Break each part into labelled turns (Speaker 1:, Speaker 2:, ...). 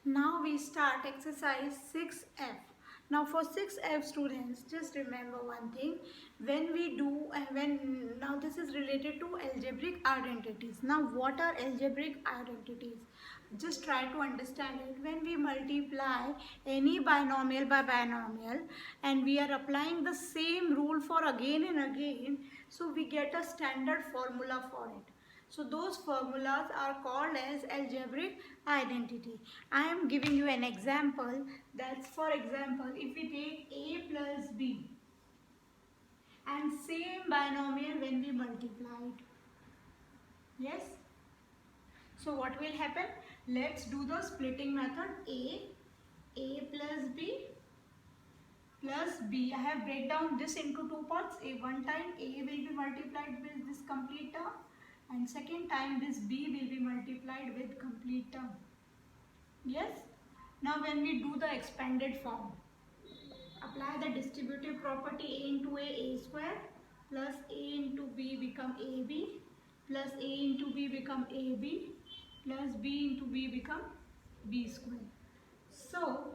Speaker 1: Now we start exercise 6F. Now for 6F students, just remember one thing. When we do and now this is related to algebraic identities. Now what are algebraic identities? Just try to understand it. When we multiply any binomial by binomial and we are applying the same rule for again and again, so we get a standard formula for it. So those formulas are called as algebraic identity. I am giving you an example. That's, for example, if we take a plus b and same binomial when we multiply it. Yes? So what will happen? Let's do the splitting method. A plus b plus b. I have break down this into two parts. One time a will be multiplied with this complete term, and second time this b will be multiplied with complete term. Yes? Now when we do the expanded form, apply the distributive property a into a square plus a into b become ab plus a into b become ab plus b into b become b square. So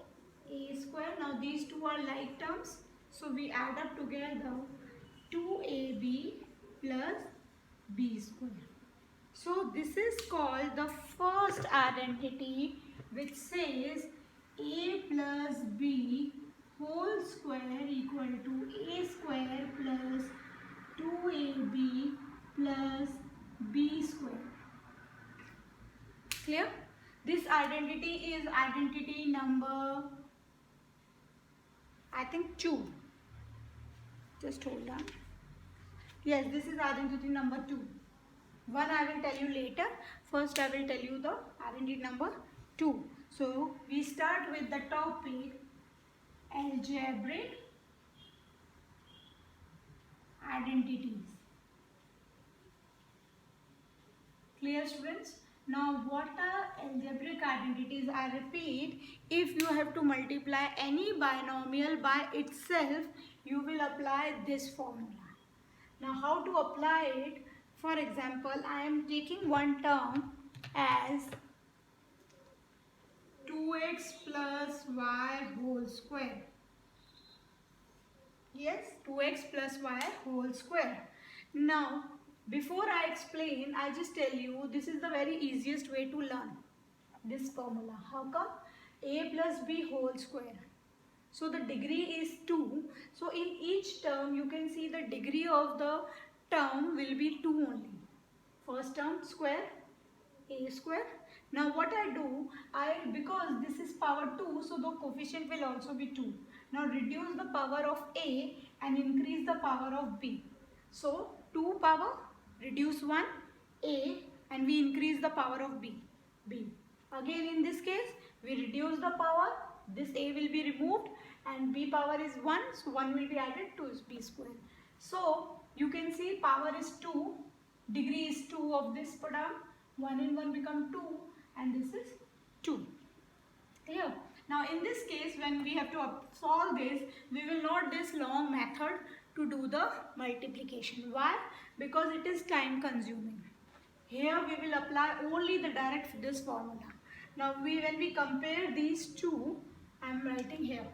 Speaker 1: a square, now these two are like terms, so we add up together 2ab plus b square. So this is called the first identity, which says a plus b whole square equal to a square plus 2ab plus b square. Clear? This identity is identity number, I think, 2. Just hold on. Yes, this is identity number 2. One I will tell you later. First I will tell you the identity number 2. So we start with the topic algebraic identities. Clear, students? Now what are algebraic identities? I repeat, if you have to multiply any binomial by itself, you will apply this formula. Now how to apply it? For example, I am taking one term as 2x plus y whole square. Yes, 2x plus y whole square. Now, before I explain, I just tell you this is the very easiest way to learn this formula. How come? A plus b whole square. So the degree is 2. So in each term you can see the degree of the term will be 2 only. First term square, a square. Now what I do, because this is power 2, so the coefficient will also be 2. Now reduce the power of a and increase the power of b. So 2 power, reduce 1, a, and we increase the power of b. Again in this case, we reduce the power, this a will be removed and b power is 1, so 1 will be added to b square. So you can see power is 2, degree is 2 of this term, 1 and 1 become 2 and this is 2. Clear? Now in this case, when we have to solve this, we will not this long method to do the multiplication. Why? Because it is time consuming. Here we will apply only the direct this formula. Now when we compare these two, I am writing here.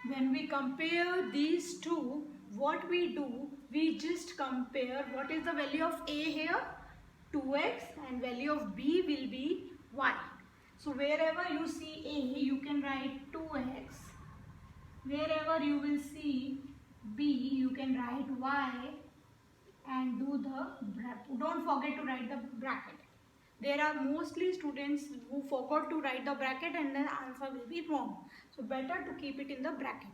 Speaker 1: When we compare these two, what we do, we just compare what is the value of a here, 2x, and value of b will be y. So wherever you see a, you can write 2x. Wherever you will see b, you can write y and do the bracket. Don't forget to write the bracket. There are mostly students who forgot to write the bracket and then answer will be wrong. So better to keep it in the bracket.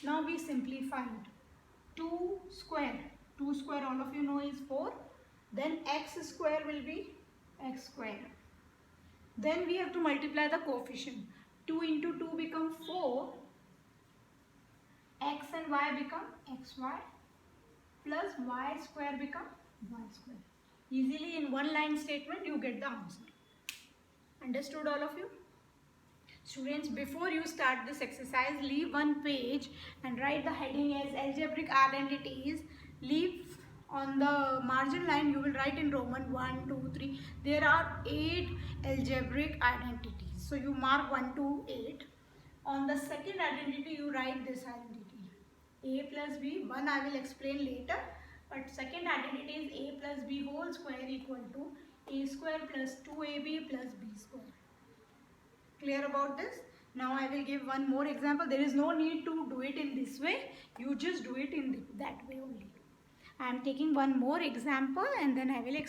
Speaker 1: Now we simplify it. 2 square. 2 square all of you know is 4. Then x square will be x square. Then we have to multiply the coefficient. 2 into 2 become 4. X and y become xy plus y square become y square. Easily in one line statement you get the answer. Understood all of you? Students, before you start this exercise, leave one page and write the heading as algebraic identities. Leave On the margin line you will write in Roman 1, 2, 3. There are 8 algebraic identities. So you mark 1 to 8. On the second identity you write this identity. A plus B, one I will explain later. But second identity is A plus B whole square equal to A square plus 2AB plus B square. Clear about this? Now I will give one more example. There is no need to do it in this way. You just do it in that way only. I am taking one more example and then I will explain.